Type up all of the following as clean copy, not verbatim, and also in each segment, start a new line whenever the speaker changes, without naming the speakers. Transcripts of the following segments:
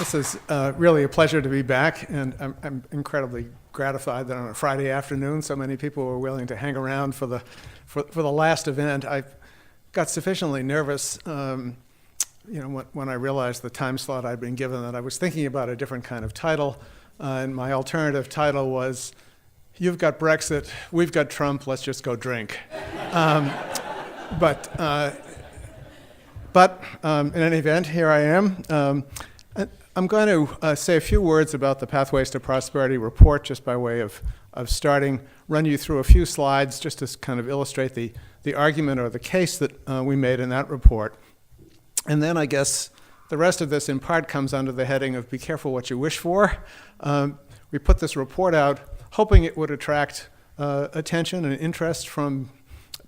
This is really a pleasure to be back, and I'm incredibly gratified that on a Friday afternoon so many people were willing to hang around for the last event. I got sufficiently nervous when I realized the time slot I'd been given that I was thinking about a different kind of title, and my alternative title was, "You've got Brexit, we've got Trump, let's just go drink." But in any event, here I am. I'm going to say a few words about the Pathways to Prosperity report, just by way of starting, run you through a few slides just to kind of illustrate the argument or the case that we made in that report. And then I guess the rest of this in part comes under the heading of be careful what you wish for. We put this report out hoping it would attract attention and interest from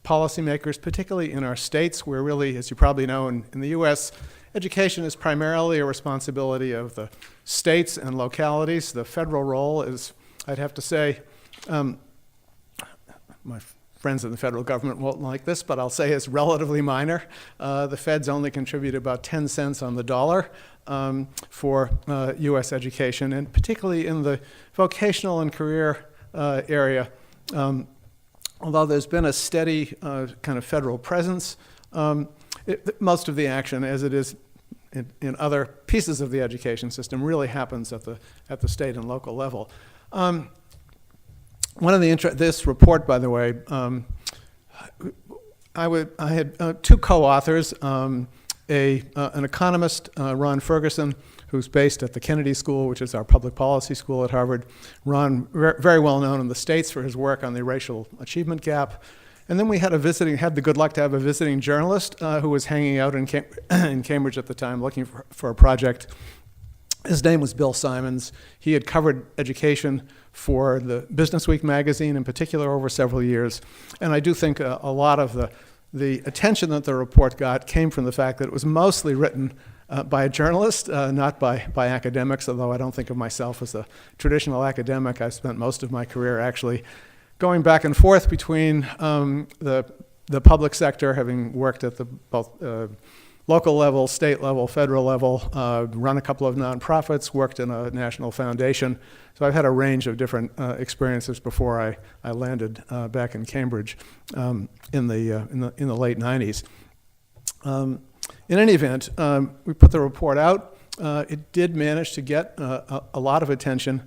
policymakers, particularly in our states, where really, as you probably know, in the US, education is primarily a responsibility of the states and localities. The federal role is, I'd have to say, my friends in the federal government won't like this, but I'll say it's relatively minor. The feds only contribute about 10 cents on the dollar for US education, and particularly in the vocational and career area. Although there's been a steady kind of federal presence, most of the action, as it is in other pieces of the education system, really happens at the state and local level. This report, by the way, I had two co-authors, an economist, Ron Ferguson, who's based at the Kennedy School, which is our public policy school at Harvard. Ron, very well known in the States for his work on the racial achievement gap. And then we had the good luck to have a visiting journalist who was hanging out in Cambridge at the time looking for a project. His name was Bill Simons. He had covered education for the Business Week magazine in particular over several years. And I do think a lot of the attention that the report got came from the fact that it was mostly written by a journalist, not by academics, although I don't think of myself as a traditional academic. I spent most of my career actually going back and forth between the public sector, having worked at both local level, state level, federal level, run a couple of nonprofits, worked in a national foundation. So I've had a range of different experiences before I landed back in Cambridge in the late 90s. In any event, we put the report out. It did manage to get a lot of attention.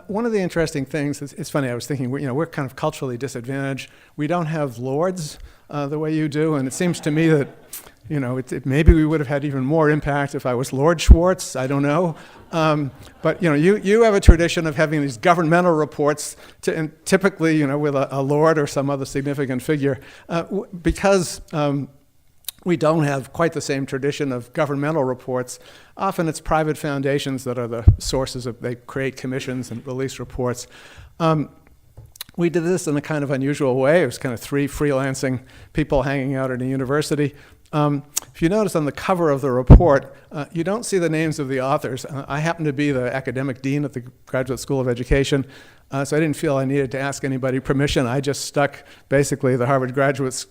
One of the interesting things, it's funny, I was thinking, we're kind of culturally disadvantaged. We don't have lords the way you do, and it seems to me that, maybe we would have had even more impact if I was Lord Schwartz, I don't know. But you have a tradition of having these governmental reports, and typically, with a lord or some other significant figure, because we don't have quite the same tradition of governmental reports. Often it's private foundations that are the sources they create commissions and release reports. We did this in a kind of unusual way. It was kind of three freelancing people hanging out at a university. If you notice on the cover of the report, you don't see the names of the authors. I happen to be the academic dean at the Graduate School of Education, so I didn't feel I needed to ask anybody permission. I just stuck basically the Harvard Graduate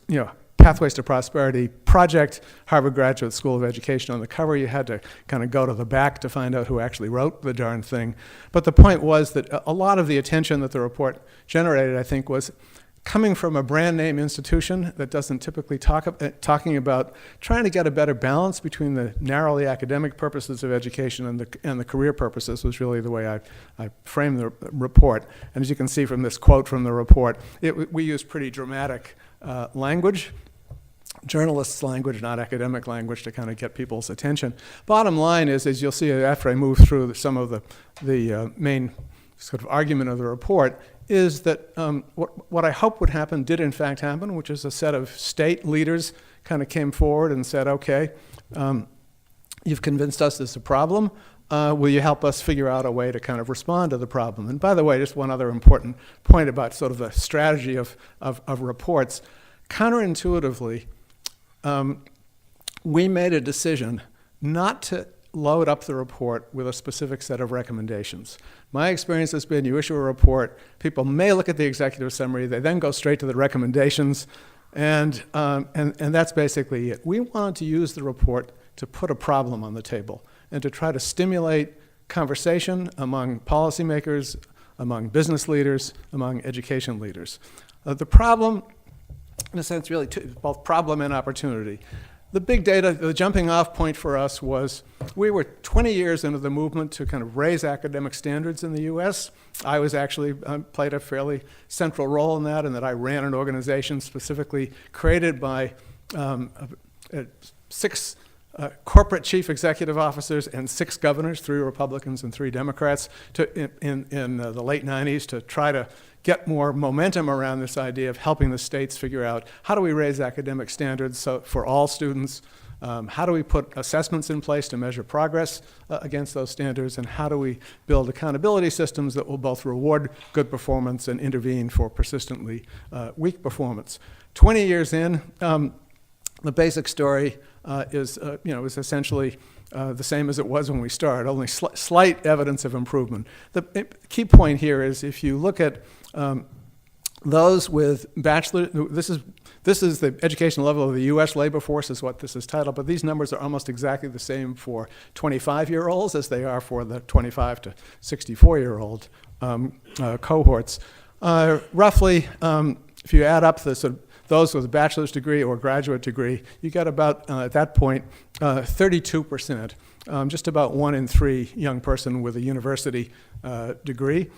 Pathways to Prosperity project, Harvard Graduate School of Education on the cover. You had to kind of go to the back to find out who actually wrote the darn thing. But the point was that a lot of the attention that the report generated, I think, was coming from a brand name institution that doesn't typically talking about trying to get a better balance between the narrowly academic purposes of education and the career purposes was really the way I framed the report. And as you can see from this quote from the report, we use pretty dramatic language, journalists' language, not academic language, to kind of get people's attention. Bottom line is, as you'll see after I move through some of the main sort of argument of the report, is that what I hope would happen did in fact happen, which is a set of state leaders kind of came forward and said, okay, you've convinced us there's a problem. Will you help us figure out a way to kind of respond to the problem? And by the way, just one other important point about sort of the strategy of reports. Counterintuitively, we made a decision not to load up the report with a specific set of recommendations. My experience has been you issue a report, people may look at the executive summary, they then go straight to the recommendations, and that's basically it. We wanted to use the report to put a problem on the table. and to try to stimulate conversation among policymakers, among business leaders, among education leaders. The problem, in a sense, really both problem and opportunity. The big data, the jumping off point for us was we were 20 years into the movement to kind of raise academic standards in the US. I was actually played a fairly central role in that I ran an organization specifically created by 6 corporate chief executive officers and 6 governors, 3 Republicans and 3 Democrats, in the late 90s to try to get more momentum around this idea of helping the states figure out how do we raise academic standards for all students, how do we put assessments in place to measure progress against those standards, and how do we build accountability systems that will both reward good performance and intervene for persistently weak performance. 20 years in, the basic story is essentially the same as it was when we started, only slight evidence of improvement. The key point here is if you look at those with bachelor, this is the education level of the US labor force is what this is titled, but these numbers are almost exactly the same for 25-year-olds as they are for the 25 to 64-year-old cohorts. Roughly, if you add up those with a bachelor's degree or graduate degree, you get about, at that point, 32%, just about 1 in 3 young person with a university degree.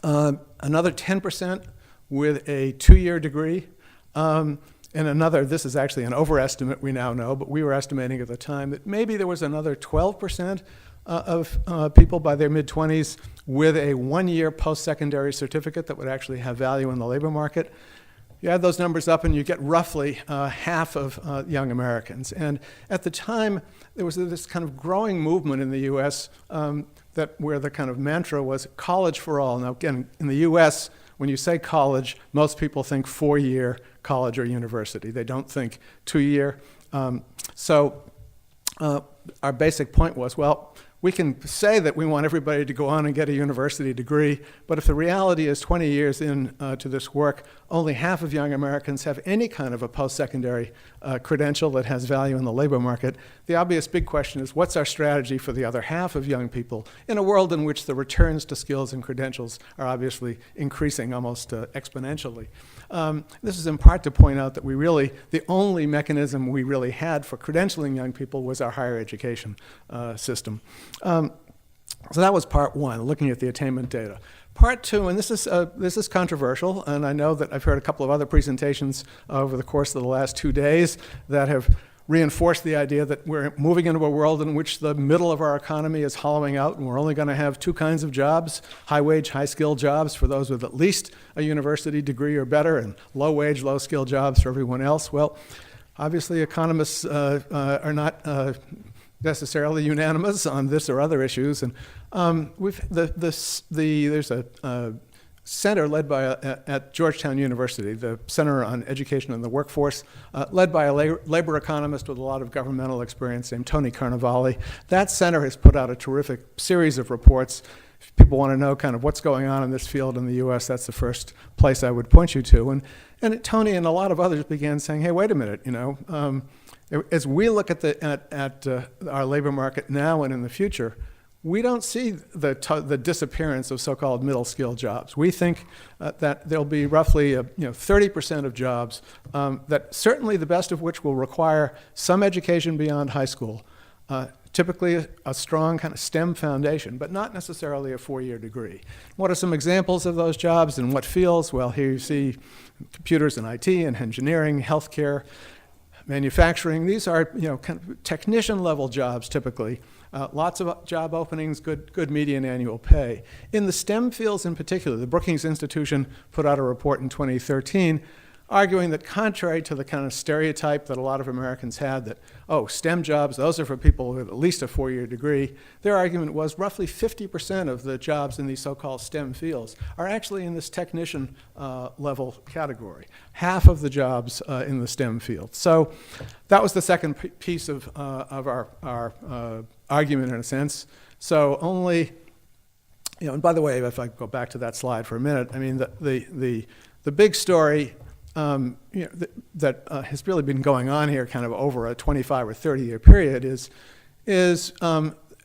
Another 10% with a 2-year degree, and another, this is actually an overestimate we now know, but we were estimating at the time that maybe there was another 12% of people by their mid-20s with a 1-year post-secondary certificate that would actually have value in the labor market. You add those numbers up and you get roughly half of young Americans. And at the time, there was this kind of growing movement in the US where the kind of mantra was college for all. Now again, in the US, when you say college, most people think 4-year college or university. They don't think 2-year. So our basic point was, well, we can say that we want everybody to go on and get a university degree, but if the reality is 20 years in to this work, only half of young Americans have any kind of a post-secondary credential that has value in the labor market, the obvious big question is what's our strategy for the other half of young people in a world in which the returns to skills and credentials are obviously increasing almost exponentially. This is in part to point out that the only mechanism we really had for credentialing young people was our higher education system. So that was part 1, looking at the attainment data. Part 2, and this is controversial, and I know that I've heard a couple of other presentations over the course of the last 2 days that have reinforced the idea that we're moving into a world in which the middle of our economy is hollowing out and we're only going to have 2 kinds of jobs, high-wage, high-skilled jobs for those with at least a university degree or better, and low-wage, low-skilled jobs for everyone else. Well, obviously economists are not necessarily unanimous on this or other issues, and there's a center led by at Georgetown University, the Center on Education and the Workforce, led by a labor economist with a lot of governmental experience named Tony Carnevale. That center has put out a terrific series of reports. If people want to know kind of what's going on in this field in the US, that's the first place I would point you to. And Tony and a lot of others began saying, hey, wait a minute, as we look at our labor market now and in the future, we don't see the disappearance of so-called middle-skilled jobs. We think that there'll be roughly 30% of jobs that certainly the best of which will require some education beyond high school, typically a strong kind of STEM foundation, but not necessarily a 4-year degree. What are some examples of those jobs and what fields? Well, here you see computers and IT and engineering, healthcare, manufacturing. These are kind of technician-level jobs typically. Lots of job openings, good median annual pay. In the STEM fields in particular, the Brookings Institution put out a report in 2013 arguing that contrary to the kind of stereotype that a lot of Americans had that, oh, STEM jobs, those are for people with at least a 4-year degree, their argument was roughly 50% of the jobs in these so-called STEM fields are actually in this technician level category. Half of the jobs in the STEM field. So that was the second piece of our argument in a sense. So only, and by the way, if I go back to that slide for a minute, I mean, the big story that has really been going on here kind of over a 25 or 30 year period is is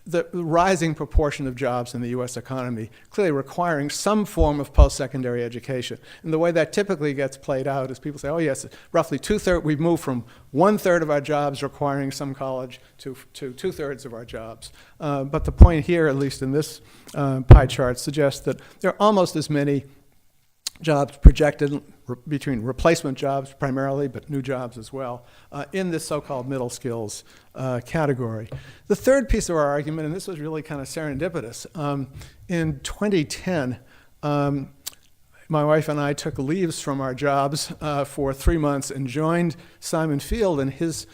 the rising proportion of jobs in the U.S. economy clearly requiring some form of post-secondary education. And the way that typically gets played out is people say, oh yes, roughly we've moved from 1/3 of our jobs requiring some college to 2/3 of our jobs. But the point here, at least in this pie chart, suggests that there are almost as many jobs projected between replacement jobs primarily, but new jobs as well, in this so-called middle skills category. The third piece of our argument, and this was really kind of serendipitous, in 2010, my wife and I took leaves from our jobs for 3 months and joined Simon Field and his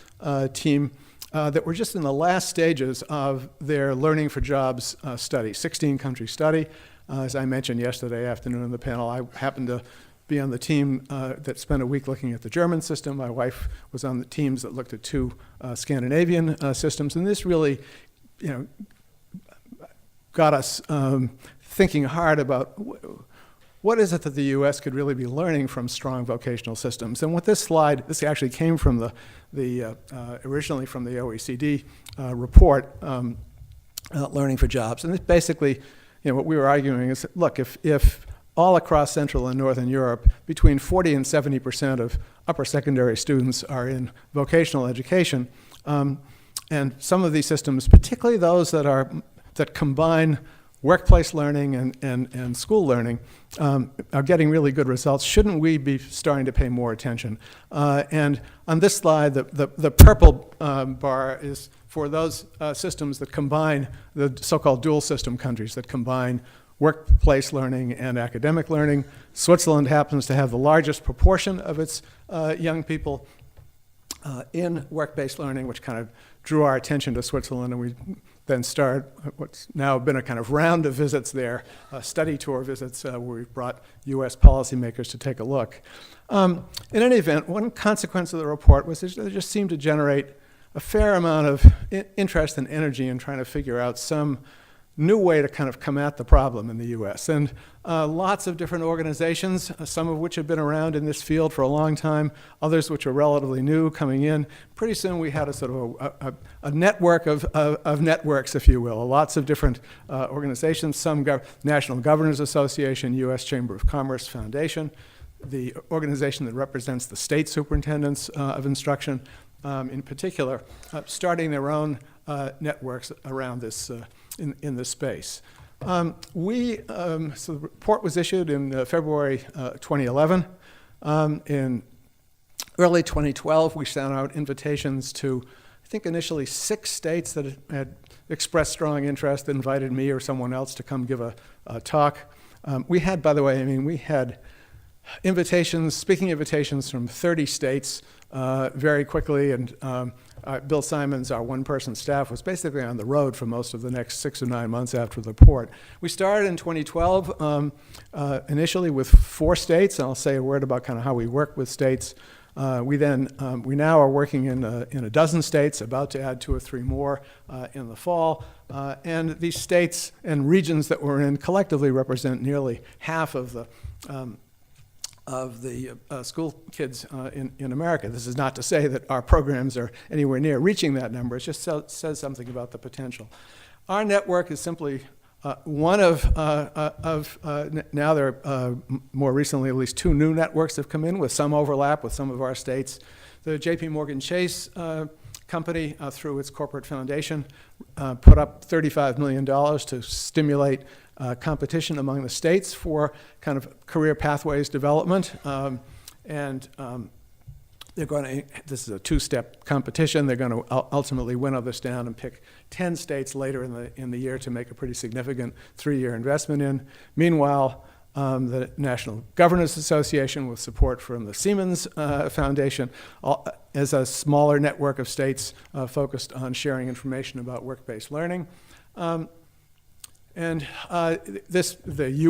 team that were just in the last stages of their Learning for Jobs study, 16-country study. As I mentioned yesterday afternoon in the panel, I happened to be on the team that spent a week looking at the German system. My wife was on the teams that looked at 2 Scandinavian systems, and this really, got us thinking hard about what is it that the U.S. could really be learning from strong vocational systems. And with this slide, this actually came from originally from the OECD report, Learning for Jobs, and this basically. What we were arguing is, look, if all across Central and Northern Europe, between 40 and 70% of upper secondary students are in vocational education, and some of these systems, particularly those that combine workplace learning and school learning, are getting really good results, shouldn't we be starting to pay more attention? And on this slide, the purple bar is for those systems that combine the so-called dual system countries that combine workplace learning and academic learning. Switzerland happens to have the largest proportion of its young people in work-based learning, which kind of drew our attention to Switzerland, and we then started what's now been a kind of round of visits there, study tour visits, where we've brought U.S. policymakers to take a look. In any event, one consequence of the report was it just seemed to generate a fair amount of interest and energy in trying to figure out some new way to kind of come at the problem in the U.S. And lots of different organizations, some of which have been around in this field for a long time, others which are relatively new coming in. Pretty soon we had a sort of a network of networks, if you will, lots of different organizations, some National Governors Association, U.S. Chamber of Commerce Foundation, the organization that represents the state superintendents of instruction, in particular, starting their own networks around this in this space. So the report was issued in February 2011. In early 2012, we sent out invitations to, I think, initially 6 states that had expressed strong interest, invited me or someone else to come give a talk. We had, by the way, we had speaking invitations from 30 states very quickly, and Bill Simons, our one-person staff, was basically on the road for most of the next 6 or 9 months after the report. We started in 2012 initially with 4 states, and I'll say a word about kind of how we work with states. We now are working in a dozen states, about to add 2 or 3 more in the fall. And these states and regions that we're in collectively represent nearly half of the school kids in America. This is not to say that our programs are anywhere near reaching that number. It just says something about the potential. Our network is simply one of now there are more recently at least 2 new networks have come in with some overlap with some of our states. The J.P. Morgan Chase company, through its corporate foundation, put up $35 million to stimulate competition among the states for kind of career pathways development. They're going to, this is a 2-step competition. They're going to ultimately winnow this down and pick 10 states later in the year to make a pretty significant 3-year investment in. Meanwhile, the National Governors Association, with support from the Siemens Foundation, is a smaller network of states focused on sharing information about work-based learning. You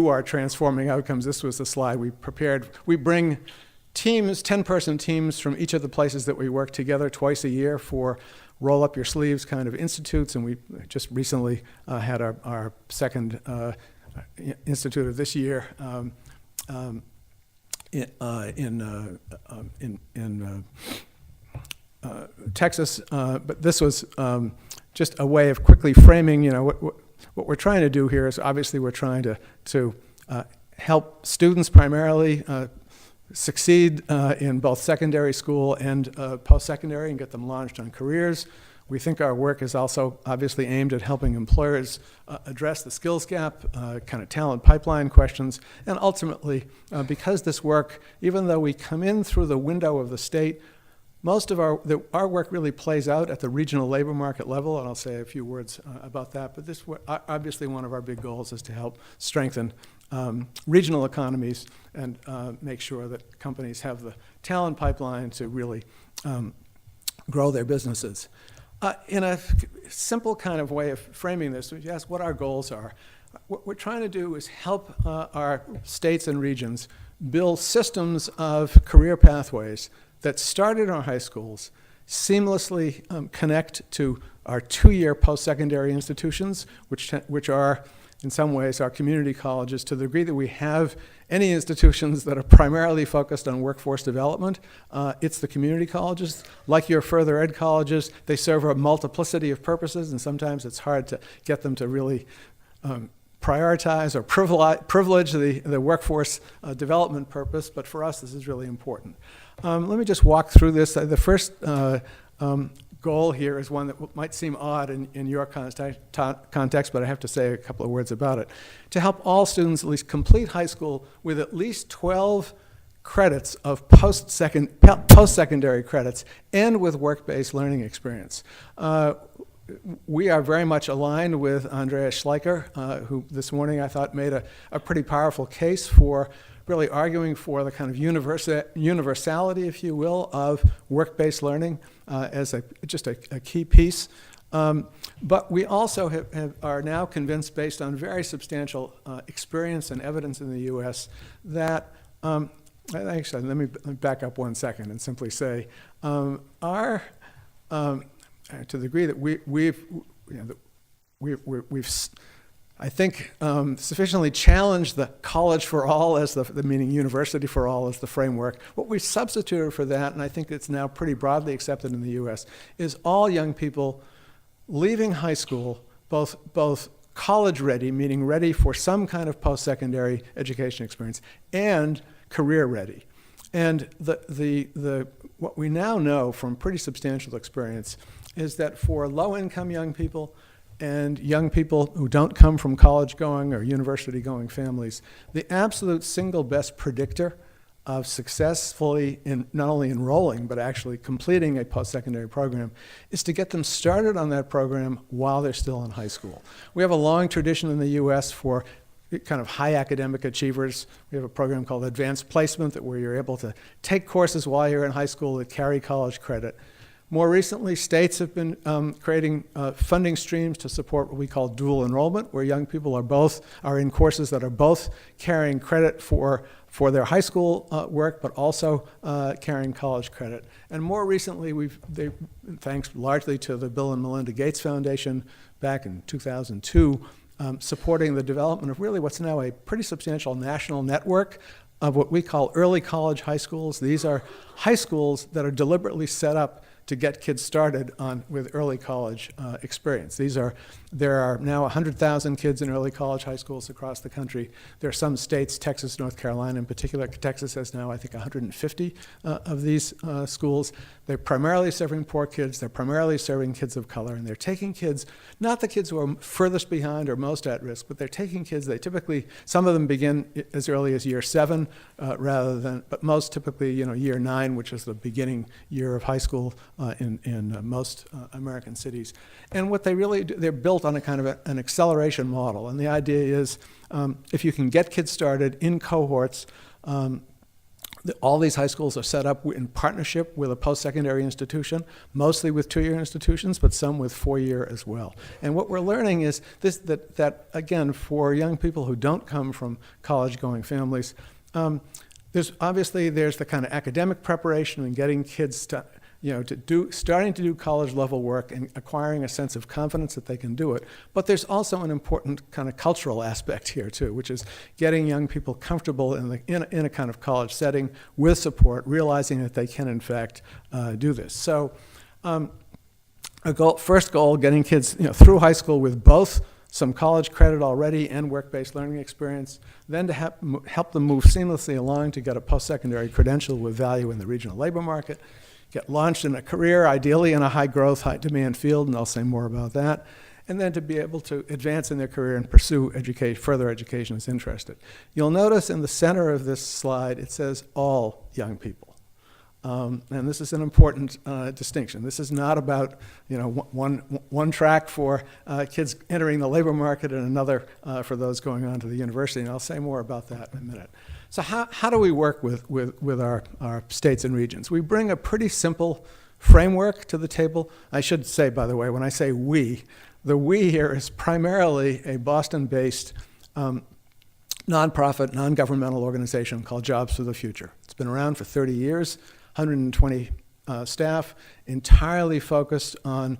are transforming outcomes. This was the slide we prepared. We bring teams, 10-person teams from each of the places that we work together twice a year for roll-up-your-sleeves kind of institutes, and we just recently had our second institute of this year in Texas. But this was just a way of quickly framing, what we're trying to do here is obviously we're trying to help students primarily succeed in both secondary school and post-secondary and get them launched on careers. We think our work is also obviously aimed at helping employers address the skills gap, kind of talent pipeline questions, and ultimately, because this work, even though we come in through the window of the state, most of our work really plays out at the regional labor market level, and I'll say a few words about that, but this obviously one of our big goals is to help strengthen regional economies and make sure that companies have the talent pipeline to really grow their businesses. In a simple kind of way of framing this, if you ask what our goals are, what we're trying to do is help our states and regions build systems of career pathways that start in our high schools, seamlessly connect to our 2-year post-secondary institutions, which are, in some ways, our community colleges, to the degree that we have any institutions that are primarily focused on workforce development. It's the community colleges. Like your further ed colleges, they serve a multiplicity of purposes, and sometimes it's hard to get them to really prioritize or privilege the workforce development purpose, but for us, this is really important. Let me just walk through this. The first goal here is one that might seem odd in your context, but I have to say a couple of words about it. To help all students at least complete high school with at least 12 credits of post-secondary credits and with work-based learning experience. We are very much aligned with Andreas Schleicher, who this morning I thought made a pretty powerful case for really arguing for the kind of universality, if you will, of work-based learning as just a key piece. But we also are now convinced, based on very substantial experience and evidence in the U.S., that actually, let me back up 1 second and simply say, to the degree that we've I think, sufficiently challenged the college for all as the meaning university for all as the framework. What we substituted for that, and I think it's now pretty broadly accepted in the U.S., is all young people leaving high school, both college ready, meaning ready for some kind of post-secondary education experience, and career ready. And what we now know from pretty substantial experience is that for low-income young people and young people who don't come from college-going or university-going families, the absolute single best predictor of successfully in not only enrolling but actually completing a post-secondary program is to get them started on that program while they're still in high school. We have a long tradition in the U.S. for kind of high academic achievers. We have a program called Advanced Placement where you're able to take courses while you're in high school that carry college credit. More recently, states have been creating funding streams to support what we call dual enrollment, where young people are in courses that are both carrying credit for their high school work, but also carrying college credit. And more recently, thanks largely to the Bill and Melinda Gates Foundation back in 2002, supporting the development of really what's now a pretty substantial national network of what we call early college high schools. These are high schools that are deliberately set up to get kids started with early college experience. There are now 100,000 kids in early college high schools across the country. There are some states, Texas, North Carolina in particular. Texas has now, I think, 150 of these schools. They're primarily serving poor kids. They're primarily serving kids of color. And they're taking kids, not the kids who are furthest behind or most at risk, but they're taking kids, some of them begin as early as year 7 but most typically, year 9, which is the beginning year of high school in most American cities. And what they really do, they're built on a kind of an acceleration model. And the idea is if you can get kids started in cohorts, all these high schools are set up in partnership with a post-secondary institution, mostly with 2-year institutions, but some with 4-year as well. And what we're learning is that again, for young people who don't come from college-going families, there's the kind of academic preparation and getting kids starting to do college level work and acquiring a sense of confidence that they can do it. But there's also an important kind of cultural aspect here too, which is getting young people comfortable in a kind of college setting with support, realizing that they can in fact do this. So First goal, getting kids through high school with both some college credit already and work-based learning experience, then to help them move seamlessly along to get a post-secondary credential with value in the regional labor market, get launched in a career, ideally in a high-growth, high-demand field, and I'll say more about that, and then to be able to advance in their career and pursue further education as interested. You'll notice in the center of this slide, it says all young people. And this is an important distinction. This is not about one track for kids entering the labor market and another for those going on to the university, and I'll say more about that in a minute. So how do we work with our states and regions? We bring a pretty simple framework to the table. I should say, by the way, when I say we, the we here is primarily a Boston-based nonprofit, non-governmental organization called Jobs for the Future. It's been around for 30 years. 120 staff, entirely focused on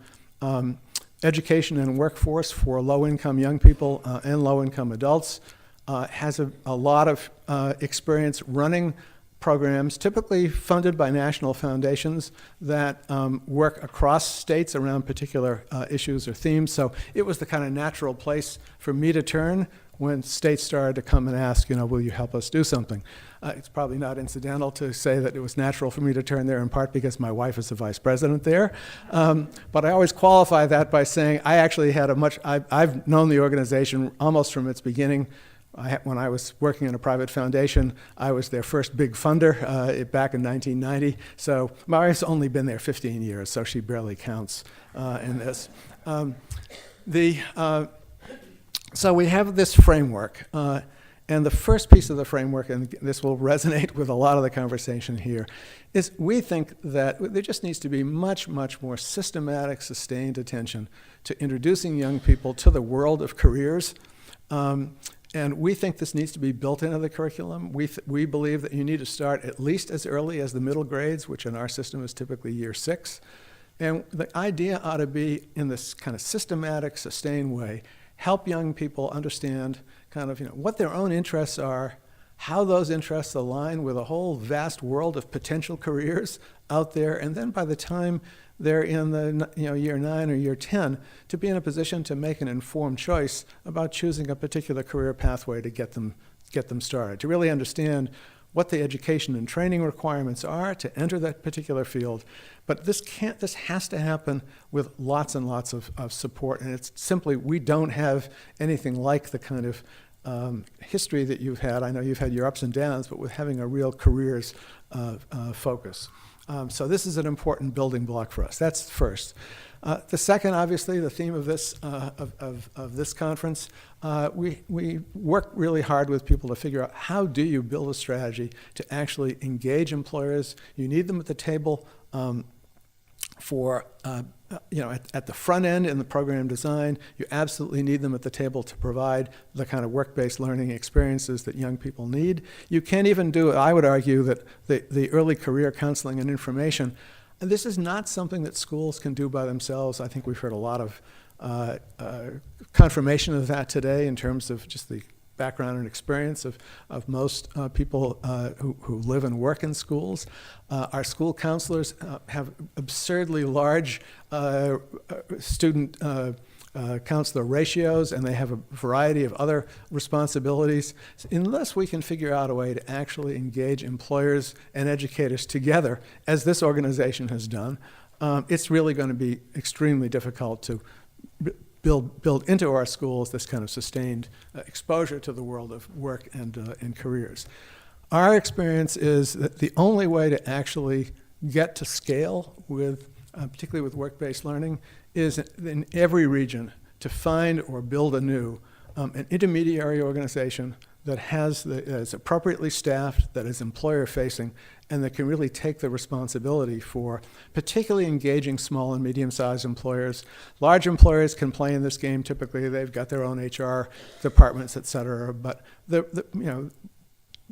education and workforce for low-income young people and low-income adults. Has a lot of experience running programs, typically funded by national foundations that work across states around particular issues or themes. So it was the kind of natural place for me to turn when states started to come and ask, will you help us do something? It's probably not incidental to say that it was natural for me to turn there in part because my wife is the vice president there. But I always qualify that by saying I actually had I've known the organization almost from its beginning. When I was working in a private foundation, I was their first big funder back in 1990. So my wife's only been there 15 years, so she barely counts in this. So we have this framework, and the first piece of the framework, and this will resonate with a lot of the conversation here, is we think that there just needs to be much, much more systematic, sustained attention to introducing young people to the world of careers. And we think this needs to be built into the curriculum. We believe that you need to start at least as early as the middle grades, which in our system is typically year 6. And the idea ought to be, in this kind of systematic, sustained way, help young people understand kind of what their own interests are, how those interests align with a whole vast world of potential careers out there, and then by the time they're in the year 9 or year 10, to be in a position to make an informed choice about choosing a particular career pathway to get them started, to really understand what the education and training requirements are to enter that particular field. But this has to happen with lots and lots of support, and it's simply, we don't have anything like the kind of history that you've had. I know you've had your ups and downs, but with having a real careers focus. So this is an important building block for us. That's first. The second, obviously, the theme of this of this conference, we work really hard with people to figure out how do you build a strategy to actually engage employers. You need them at the table for at the front end in the program design. You absolutely need them at the table to provide the kind of work-based learning experiences that young people need. You can't even do, I would argue, that the early career counseling and information, and this is not something that schools can do by themselves. I think we've heard a lot of confirmation of that today in terms of just the background and experience of most people who live and work in schools. Our school counselors have absurdly large student counselor ratios, and they have a variety of other responsibilities. So unless we can figure out a way to actually engage employers and educators together, as this organization has done, it's really going to be extremely difficult to build into our schools this kind of sustained exposure to the world of work and careers. Our experience is that the only way to actually get to scale with, particularly with work-based learning, is in every region to find or build anew an intermediary organization that is appropriately staffed, that is employer-facing, and that can really take the responsibility for particularly engaging small and medium-sized employers. Large employers can play in this game. Typically, they've got their own HR departments, et cetera. But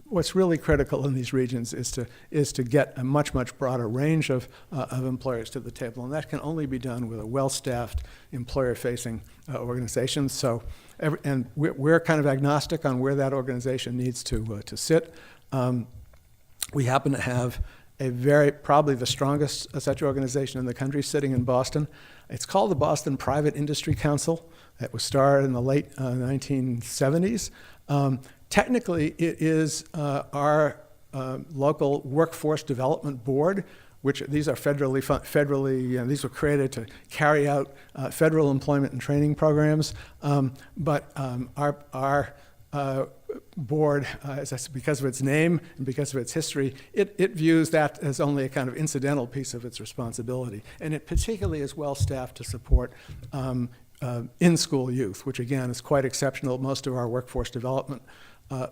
what's really critical in these regions is to get a much, much broader range of employers to the table, and that can only be done with a well-staffed, employer-facing organization. So, and we're kind of agnostic on where that organization needs to sit. We happen to have probably the strongest such organization in the country, sitting in Boston. It's called the Boston Private Industry Council. It was started in the late 1970s. Technically, it is our local workforce development board, which these are these were created to carry out federal employment and training programs. But our board, because of its name and because of its history, it views that as only a kind of incidental piece of its responsibility. And it particularly is well staffed to support in-school youth, which again is quite exceptional. Most of our workforce development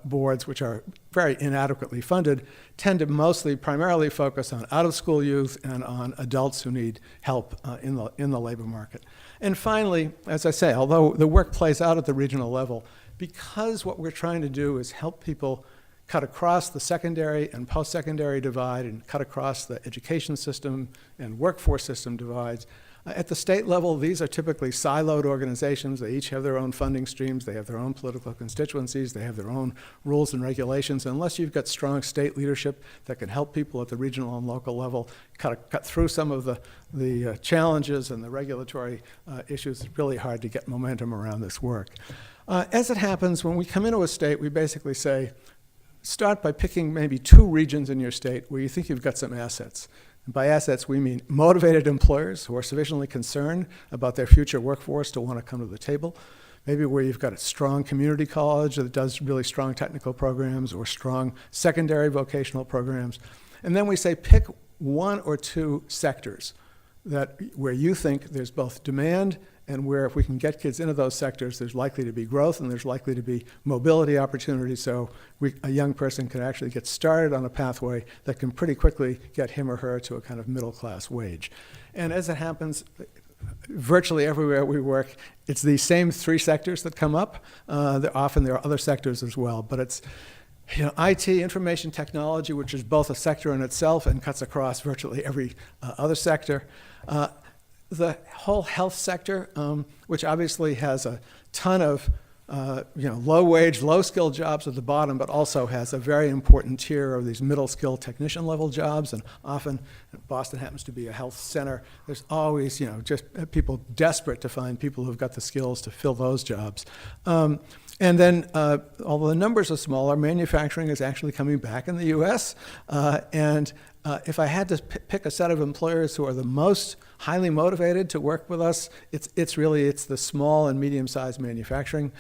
boards, which are very inadequately funded, tend to primarily focus on out-of-school youth and on adults who need help in the labor market. And finally, as I say, although the work plays out at the regional level, because what we're trying to do is help people cut across the secondary and post-secondary divide and cut across the education system and workforce system divides, at the state level, these are typically siloed organizations. They each have their own funding streams. They have their own political constituencies. They have their own rules and regulations. Unless you've got strong state leadership that can help people at the regional and local level cut through some of the challenges and the regulatory issues, it's really hard to get momentum around this work. As it happens, when we come into a state, we basically say, start by picking maybe 2 regions in your state where you think you've got some assets. And by assets, we mean motivated employers who are sufficiently concerned about their future workforce to want to come to the table. Maybe where you've got a strong community college that does really strong technical programs or strong secondary vocational programs. And then we say pick 1 or 2 sectors where you think there's both demand and where if we can get kids into those sectors, there's likely to be growth and there's likely to be mobility opportunities, so a young person can actually get started on a pathway that can pretty quickly get him or her to a kind of middle-class wage. And as it happens, virtually everywhere we work, it's these same 3 sectors that come up. Often there are other sectors as well, but it's IT, information technology, which is both a sector in itself and cuts across virtually every other sector. The whole health sector, which obviously has a ton of low-wage, low-skilled jobs at the bottom, but also has a very important tier of these middle-skilled technician-level jobs. And often, Boston happens to be a health center. There's always, just people desperate to find people who've got the skills to fill those jobs. And then, although the numbers are smaller, manufacturing is actually coming back in the U.S. If I had to pick a set of employers who are the most highly motivated to work with us, it's the small and medium-sized manufacturing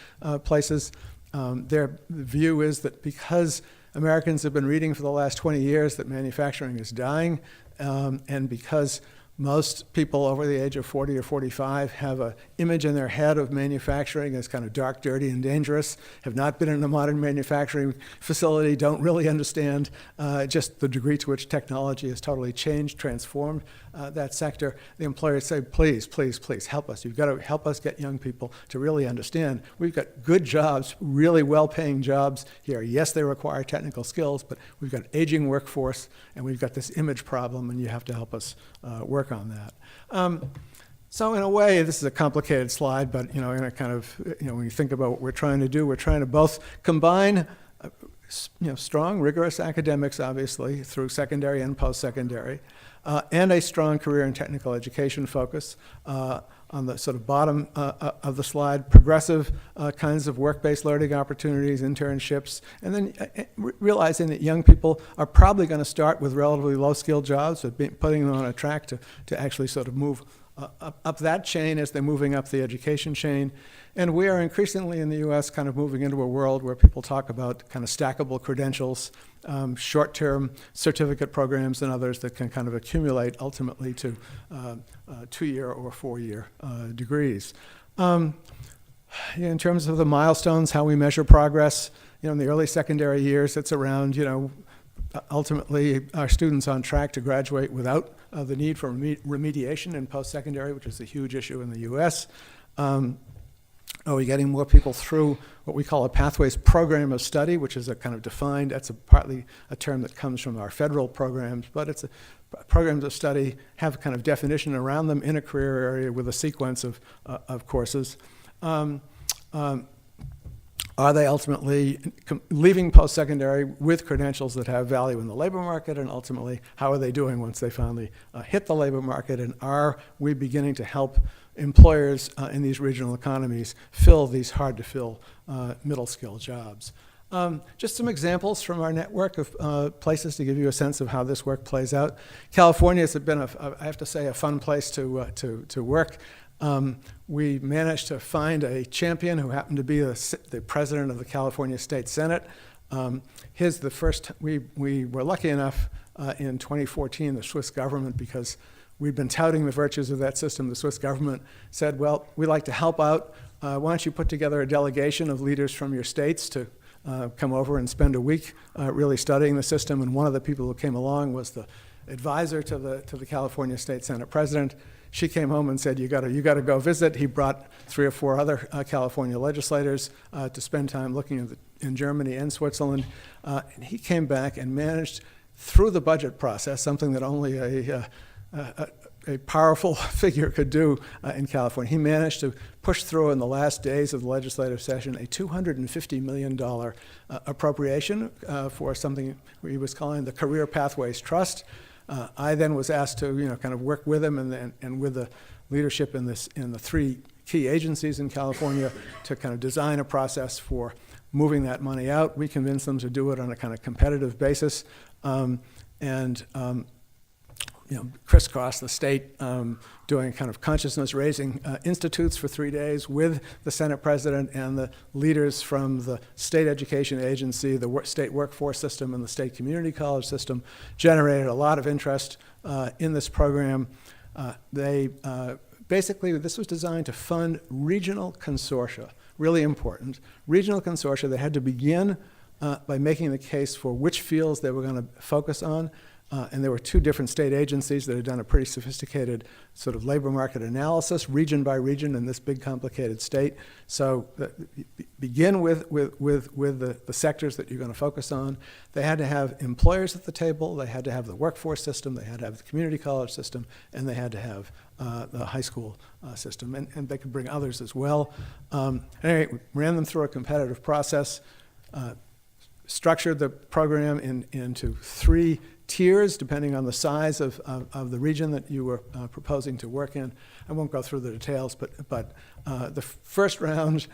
places. Their view is that because Americans have been reading for the last 20 years that manufacturing is dying, and because most people over the age of 40 or 45 have an image in their head of manufacturing as kind of dark, dirty, and dangerous, have not been in a modern manufacturing facility, don't really understand just the degree to which technology has totally changed, transformed that sector. The employers say, please, please, please help us. You've got to help us get young people to really understand we've got good jobs, really well-paying jobs here. Yes, they require technical skills, but we've got an aging workforce, and we've got this image problem, and you have to help us work on that. So in a way, this is a complicated slide, but in a kind of, when you think about what we're trying to do, we're trying to both combine strong, rigorous academics, obviously, through secondary and post-secondary, and a strong career and technical education focus. On the sort of bottom of the slide, progressive kinds of work-based learning opportunities, internships, and then realizing that young people are probably going to start with relatively low-skilled jobs, but putting them on a track to actually sort of move up that chain as they're moving up the education chain. And we are increasingly in the US kind of moving into a world where people talk about kind of stackable credentials, short-term certificate programs and others that can kind of accumulate ultimately to 2-year or 4-year degrees. In terms of the milestones, how we measure progress, in the early secondary years, it's around, ultimately our students on track to graduate without the need for remediation in post-secondary, which is a huge issue in the US. Are we getting more people through what we call a pathways program of study, which is a kind of defined, that's partly a term that comes from our federal programs, but it's programs of study have a kind of definition around them in a career area with a sequence of courses. Are they ultimately leaving post-secondary with credentials that have value in the labor market? And ultimately, how are they doing once they finally hit the labor market? And are we beginning to help employers in these regional economies fill these hard-to-fill middle-skill jobs? Just some examples from our network of places to give you a sense of how this work plays out. California has been, I have to say, a fun place to work. We managed to find a champion who happened to be the president of the California State Senate. We were lucky enough in 2014, the Swiss government, because we'd been touting the virtues of that system, the Swiss government said, well, we'd like to help out. Why don't you put together a delegation of leaders from your states to come over and spend a week really studying the system. And one of the people who came along was the advisor to the California State Senate president. She came home and said, you got to go visit. He brought 3 or 4 other California legislators to spend time looking in Germany and Switzerland. And he came back and managed, through the budget process, something that only a powerful figure could do in California. He managed to push through in the last days of the legislative session a $250 million appropriation for something he was calling the Career Pathways Trust. I then was asked to, kind of work with him and with the leadership in the 3 key agencies in California to kind of design a process for moving that money out. We convinced them to do it on a kind of competitive basis, crisscross the state, doing kind of consciousness-raising institutes for 3 days with the Senate president and the leaders from the state education agency, the state workforce system, and the state community college system. Generated a lot of interest in this program. Basically, this was designed to fund regional consortia, really important. Regional consortia that had to begin by making the case for which fields they were going to focus on. And there were 2 different state agencies that had done a pretty sophisticated sort of labor market analysis, region by region, in this big complicated state. So begin with the sectors that you're going to focus on. They had to have employers at the table. They had to have the workforce system. They had to have the community college system. And they had to have the high school system. And they could bring others as well. Anyway, we ran them through a competitive process, structured the program into 3 tiers, depending on the size of the region that you were proposing to work in. I won't go through the details, but the first round,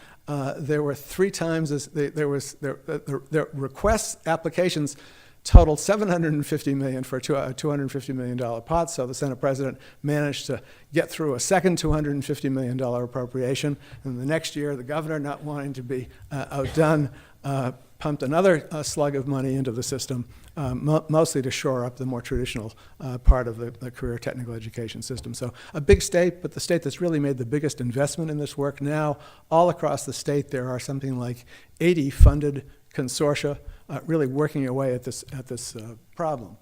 there were 3 times their requests, applications totaled $750 million for a $250 million pot. So the Senate president managed to get through a second $250 million appropriation. And the next year, the governor, not wanting to be outdone, pumped another slug of money into the system, mostly to shore up the more traditional part of the career technical education system. So a big state, but the state that's really made the biggest investment in this work now. All across the state, there are something like 80 funded consortia really working away at this problem.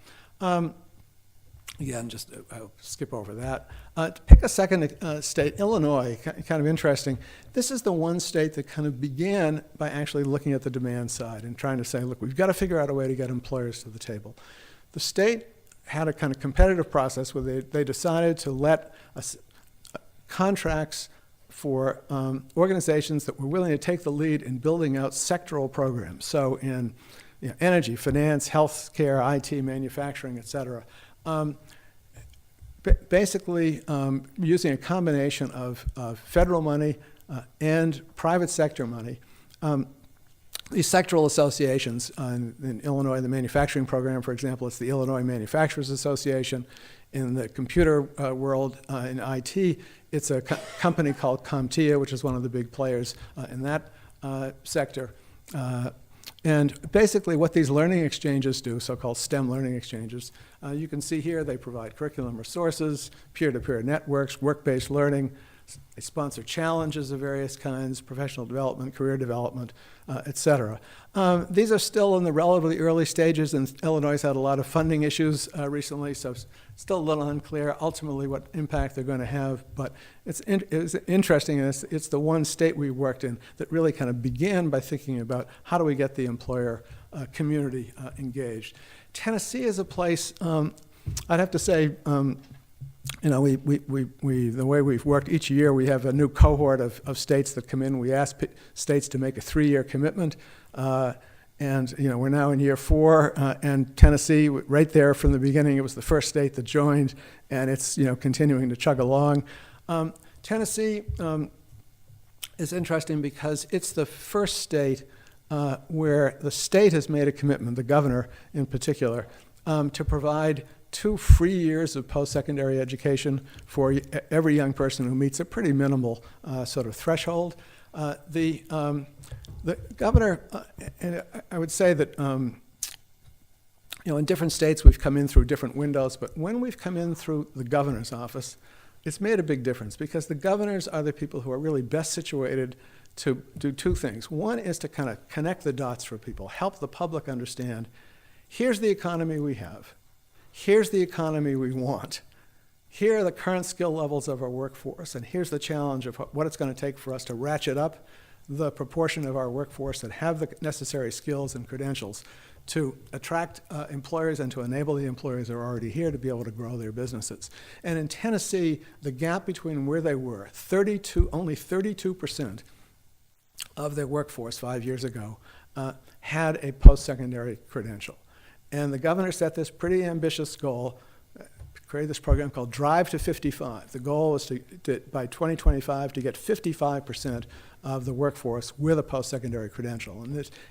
Again, I'll skip over that. To pick a second state, Illinois, kind of interesting. This is the one state that kind of began by actually looking at the demand side and trying to say, look, we've got to figure out a way to get employers to the table. The state had a kind of competitive process where they decided to let contracts for organizations that were willing to take the lead in building out sectoral programs. So in energy, finance, healthcare, IT, manufacturing, et cetera. Basically, using a combination of federal money and private sector money. These sectoral associations, in Illinois, the manufacturing program, for example, it's the Illinois Manufacturers Association. In the computer world, in IT, it's a company called CompTIA, which is one of the big players in that sector. And basically what these learning exchanges do, so-called STEM learning exchanges, you can see here they provide curriculum resources, peer-to-peer networks, work-based learning. They sponsor challenges of various kinds, professional development, career development, et cetera. These are still in the relatively early stages, and Illinois has had a lot of funding issues recently, so it's still a little unclear ultimately what impact they're going to have. But it's interesting, and it's the one state we worked in that really kind of began by thinking about how do we get the employer community engaged. Tennessee is a place, I'd have to say, the way we've worked each year, we have a new cohort of states that come in. We ask states to make a 3-year commitment. And we're now in year 4, and Tennessee, right there from the beginning, it was the first state that joined, and it's continuing to chug along. Tennessee is interesting because it's the first state where the state has made a commitment, the governor in particular, to provide 2 free years of post-secondary education for every young person who meets a pretty minimal sort of threshold. The governor, and I would say that in different states we've come in through different windows, but when we've come in through the governor's office, it's made a big difference because the governors are the people who are really best situated to do 2 things. One is to kind of connect the dots for people, help the public understand, here's the economy we have, here's the economy we want, here are the current skill levels of our workforce, and here's the challenge of what it's going to take for us to ratchet up the proportion of our workforce that have the necessary skills and credentials to attract employers and to enable the employers that are already here to be able to grow their businesses. And in Tennessee, the gap between where they were, only 32% of their workforce 5 years ago had a post-secondary credential. And the governor set this pretty ambitious goal, created this program called Drive to 55. The goal was to by 2025 to get 55% of the workforce with a post-secondary credential.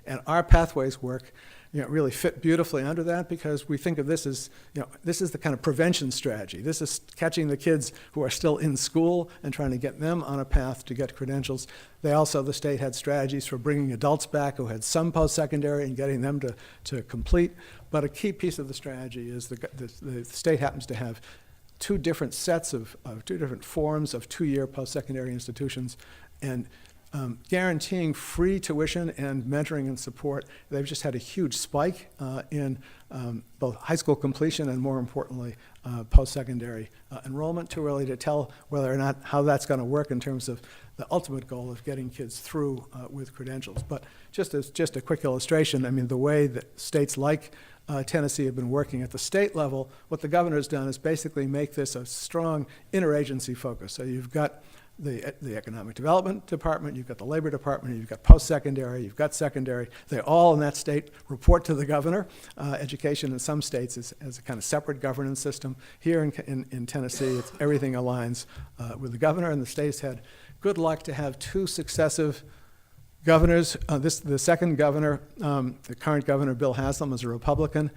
And our pathways work really fit beautifully under that because we think of this as, this is the kind of prevention strategy. This is catching the kids who are still in school and trying to get them on a path to get credentials. The state had strategies for bringing adults back who had some post-secondary and getting them to complete. But a key piece of the strategy is the state happens to have 2 different sets of 2 different forms of 2-year post-secondary institutions, and guaranteeing free tuition and mentoring and support. They've just had a huge spike in both high school completion and, more importantly, post-secondary enrollment. Too early to tell whether or not how that's going to work in terms of the ultimate goal of getting kids through with credentials. But just a quick illustration, the way that states like Tennessee have been working at the state level, what the governor has done is basically make this a strong interagency focus. So you've got the Economic Development Department, you've got the Labor Department, you've got post-secondary, you've got secondary. They all in that state report to the governor. Education in some states is a kind of separate governance system. Here in Tennessee, everything aligns with the governor, and the state's had good luck to have 2 successive governors. The second governor, the current governor, Bill Haslam, is a Republican.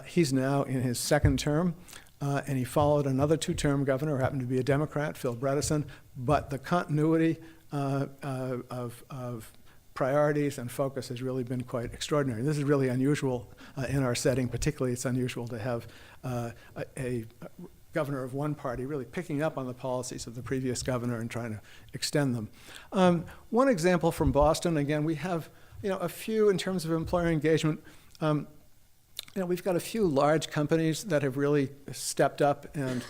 He's now in his 2nd term. And he followed another 2-term governor who happened to be a Democrat, Phil Bredesen, but the continuity of priorities and focus has really been quite extraordinary. This is really unusual in our setting. Particularly, it's unusual to have a governor of one party really picking up on the policies of the previous governor and trying to extend them. One example from Boston, again, we have a few in terms of employer engagement. We've got a few large companies that have really stepped up and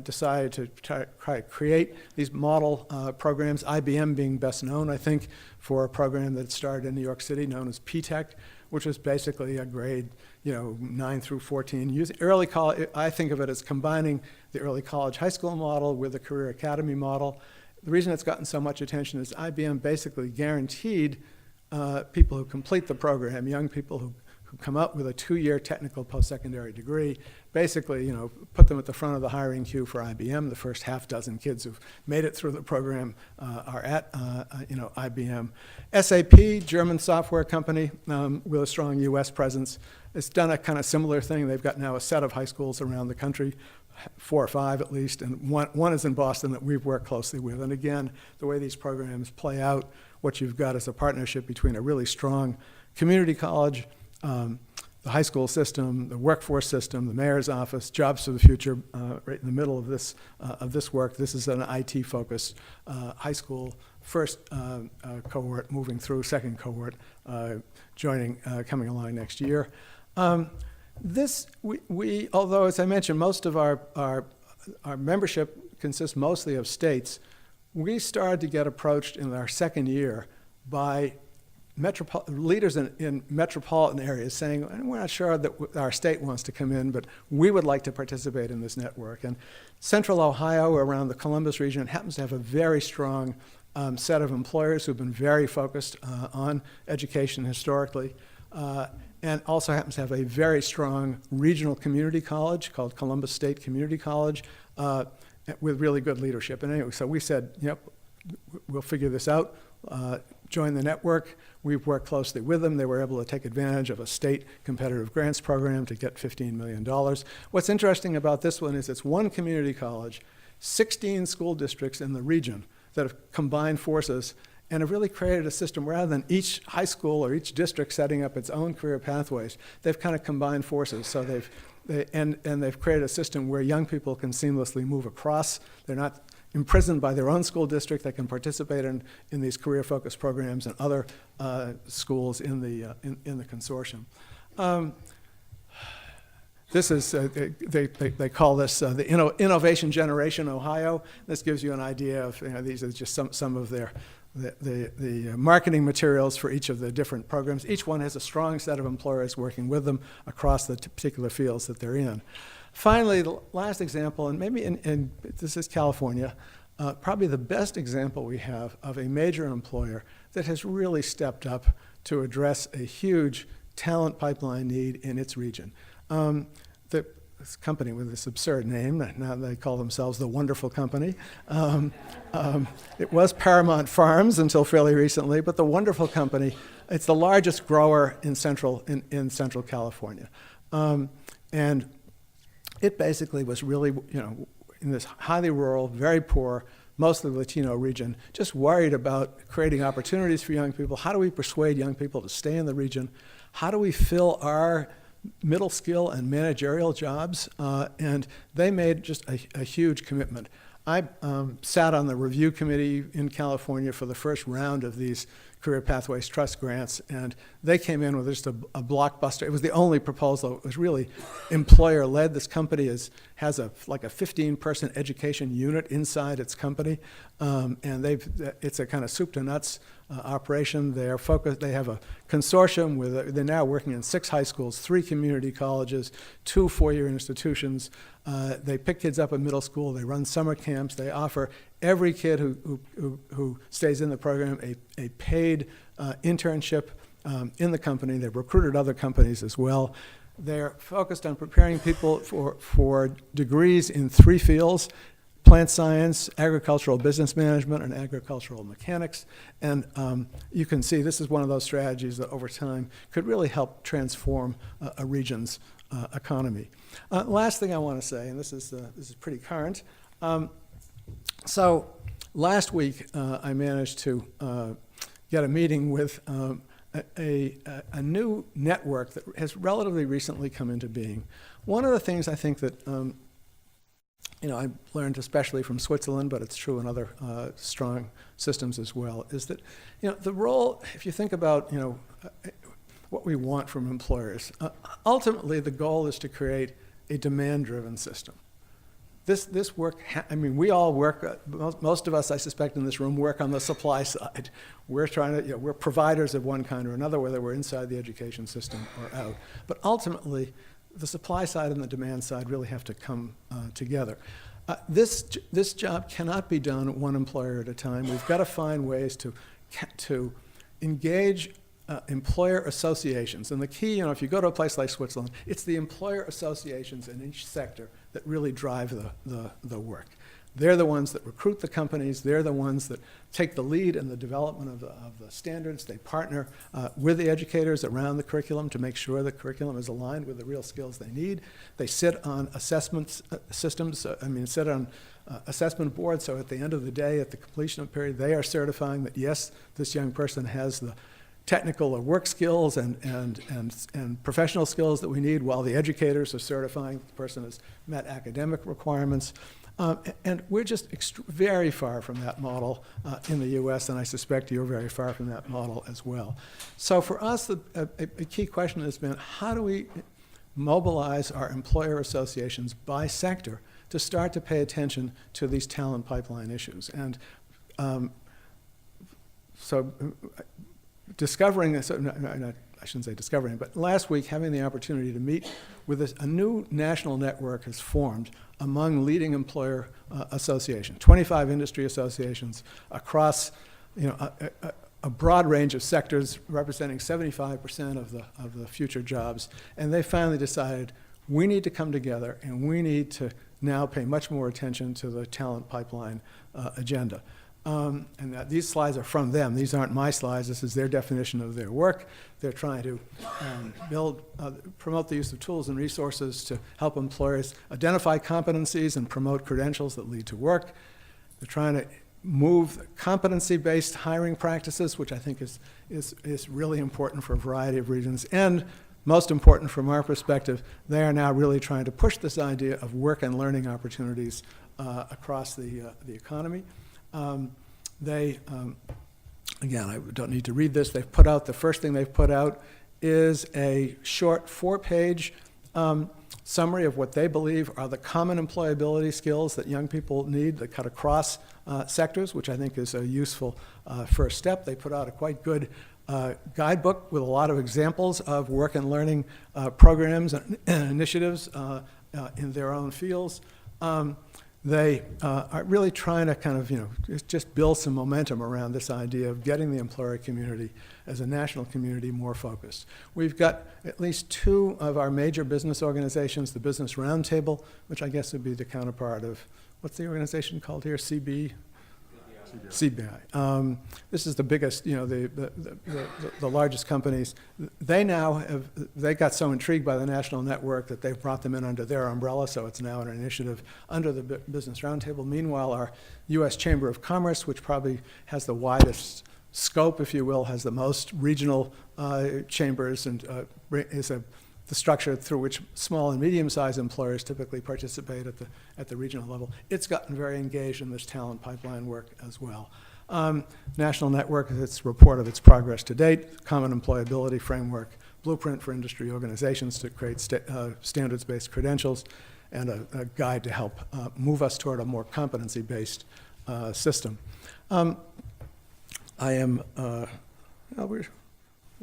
decided to try to create these model programs, IBM being best known, I think, for a program that started in New York City known as P-Tech, which was basically a grade 9 through 14. Early college, I think of it as combining the early college high school model with the career academy model. The reason it's gotten so much attention is IBM basically guaranteed people who complete the program, young people who come up with a 2-year technical post-secondary degree, basically, put them at the front of the hiring queue for IBM. The first 6 kids who've made it through the program are at, IBM. SAP, German software company with a strong U.S. presence, has done a kind of similar thing. They've got now a set of high schools around the country, 4 or 5 at least, and one is in Boston that we've worked closely with. And again, the way these programs play out, what you've got is a partnership between a really strong community college, the high school system, the workforce system, the mayor's office, Jobs for the Future, right in the middle of this work. This is an IT-focused high school first cohort moving through, second cohort joining, coming along next year. Although, as I mentioned, most of our membership consists mostly of states, we started to get approached in our 2nd year by leaders in metropolitan areas saying, we're not sure that our state wants to come in, but we would like to participate in this network. And Central Ohio, around the Columbus region, happens to have a very strong set of employers who've been very focused on education historically, and also happens to have a very strong regional community college called Columbus State Community College with really good leadership. And anyway, so we said, yep, we'll figure this out. Join the network. We've worked closely with them. They were able to take advantage of a state competitive grants program to get $15 million. What's interesting about this one is it's one community college, 16 school districts in the region that have combined forces and have really created a system rather than each high school or each district setting up its own career pathways. They've kind of combined forces. So they've created a system where young people can seamlessly move across. They're not imprisoned by their own school district. They can participate in these career-focused programs and other schools in the consortium. This is, they call this the Innovation Generation Ohio. This gives you an idea of, these are just some of the marketing materials for each of the different programs. Each one has a strong set of employers working with them across the particular fields that they're in. Finally, the last example, and maybe this is California, probably the best example we have of a major employer that has really stepped up to address a huge talent pipeline need in its region. This company with this absurd name, now they call themselves the Wonderful Company. It was Paramount Farms until fairly recently, but the Wonderful Company, it's the largest grower in Central California. And it basically was really, in this highly rural, very poor, mostly Latino region, just worried about creating opportunities for young people. How do we persuade young people to stay in the region? How do we fill our middle skill and managerial jobs? And they made just a huge commitment. I sat on the review committee in California for the first round of these Career Pathways Trust grants, and they came in with just a blockbuster. It was the only proposal. It was really employer-led. This company has like a 15-person education unit inside its company, and it's a kind of soup to nuts operation. They're focused. They have a consortium they're now working in 6 high schools, 3 community colleges, 2 four-year institutions. They pick kids up in middle school. They run summer camps. They offer every kid who stays in the program a paid internship in the company. They've recruited other companies as well. They're focused on preparing people for degrees in 3 fields: plant science, agricultural business management, and agricultural mechanics. And you can see this is one of those strategies that over time could really help transform a region's economy. Last thing I want to say, and this is pretty current. So last week I managed to get a meeting with a new network that has relatively recently come into being. One of the things I think that I learned especially from Switzerland, but it's true in other strong systems as well, is that the role, if you think about what we want from employers, ultimately the goal is to create a demand-driven system. This work, we all work, most of us, I suspect, in this room work on the supply side. We're trying to, we're providers of one kind or another, whether we're inside the education system or out. But ultimately, the supply side and the demand side really have to come together. This job cannot be done one employer at a time. We've got to find ways to engage employer associations. And the key, if you go to a place like Switzerland, it's the employer associations in each sector that really drive the work. They're the ones that recruit the companies. They're the ones that take the lead in the development of the standards. They partner with the educators around the curriculum to make sure the curriculum is aligned with the real skills they need. They sit on assessment systems, sit on assessment boards, so at the end of the day, at the completion of the period, they are certifying that, yes, this young person has the technical or work skills and professional skills that we need, while the educators are certifying the person has met academic requirements. And we're just very far from that model in the US, and I suspect you're very far from that model as well. So for us, a key question has been, how do we mobilize our employer associations by sector to start to pay attention to these talent pipeline issues? And so discovering this, I shouldn't say discovering, but last week having the opportunity to meet with a new national network has formed among leading employer associations, 25 industry associations across a broad range of sectors representing 75% of the future jobs. And they finally decided we need to come together and we need to now pay much more attention to the talent pipeline agenda. And these slides are from them. These aren't my slides. This is their definition of their work. They're trying to promote the use of tools and resources to help employers identify competencies and promote credentials that lead to work. They're trying to move competency-based hiring practices, which I think is really important for a variety of reasons. And most important from our perspective, they are now really trying to push this idea of work and learning opportunities across the economy. Again, I don't need to read this. They've put out, the first thing they've put out is a short 4-page summary of what they believe are the common employability skills that young people need that cut across sectors, which I think is a useful first step. They put out a quite good guidebook with a lot of examples of work and learning programs and initiatives in their own fields. They are really trying to kind of, just build some momentum around this idea of getting the employer community as a national community more focused. We've got at least 2 of our major business organizations, the Business Roundtable, which I guess would be the counterpart of, what's the organization called here, CBI. This is the biggest, the largest companies. They got so intrigued by the national network that they've brought them in under their umbrella, so it's now an initiative under the Business Roundtable. Meanwhile, our U.S. Chamber of Commerce, which probably has the widest scope, if you will, has the most regional chambers and is the structure through which small and medium-sized employers typically participate at the regional level. It's gotten very engaged in this talent pipeline work as well. National Network, its report of its progress to date, Common Employability Framework, Blueprint for Industry Organizations to create standards-based credentials, and a guide to help move us toward a more competency-based system. We're a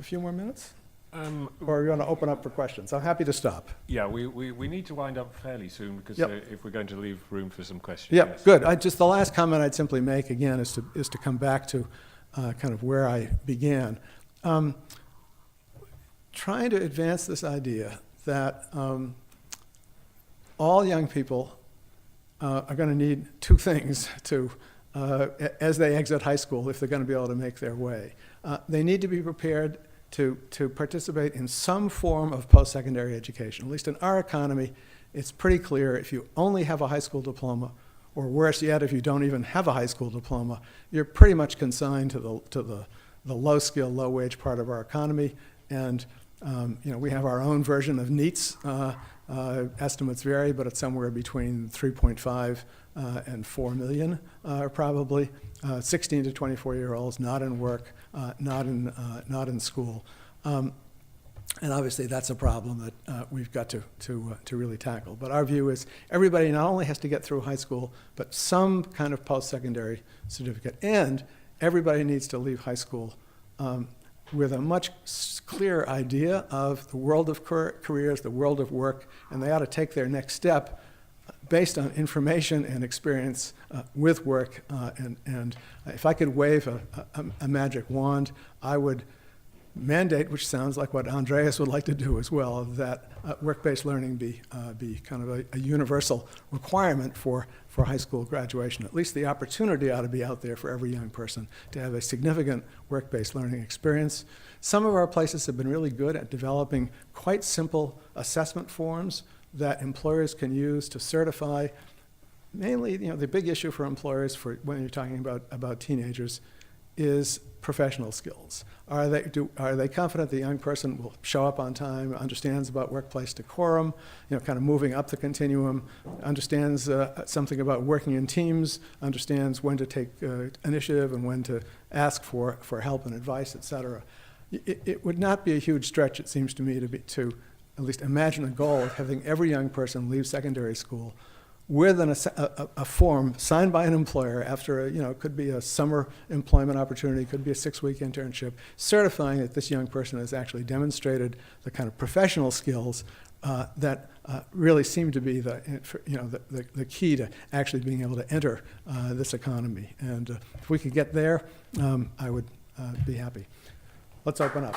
few more minutes? Or are you going to open up for questions? I'm happy to stop.
Yeah, we need to wind up fairly soon because if we're going to leave room for some questions.
Yeah,
yes.
Good. The last comment I'd simply make again is to come back to kind of where I began. Trying to advance this idea that all young people are going to need 2 things as they exit high school if they're going to be able to make their way. They need to be prepared to participate in some form of post-secondary education. At least in our economy, it's pretty clear if you only have a high school diploma, or worse yet, if you don't even have a high school diploma, you're pretty much consigned to the low-skill, low-wage part of our economy. And we have our own version of NEETs. Estimates vary, but it's somewhere between 3.5 and 4 million, probably. 16 to 24-year-olds not in work, not in school, and obviously that's a problem that we've got to really tackle. But our view is everybody not only has to get through high school, but some kind of post-secondary certificate, and everybody needs to leave high school with a much clearer idea of the world of careers, the world of work, and they ought to take their next step based on information and experience with work. And if I could wave a magic wand, I would mandate, which sounds like what Andreas would like to do as well, that work-based learning be kind of a universal requirement for high school graduation. At least the opportunity ought to be out there for every young person to have a significant work-based learning experience. Some of our places have been really good at developing quite simple assessment forms that employers can use to certify. Mainly, the big issue for employers when you're talking about teenagers is professional skills. Are they confident the young person will show up on time, understands about workplace decorum, kind of moving up the continuum, understands something about working in teams, understands when to take initiative and when to ask for help and advice, et cetera. It would not be a huge stretch, it seems to me, to at least imagine a goal of having every young person leave secondary school with a form signed by an employer after, it could be a summer employment opportunity, could be a 6-week internship, certifying that this young person has actually demonstrated the kind of professional skills that really seem to be the key to actually being able to enter this economy. And if we could get there, I would be happy. Let's open up.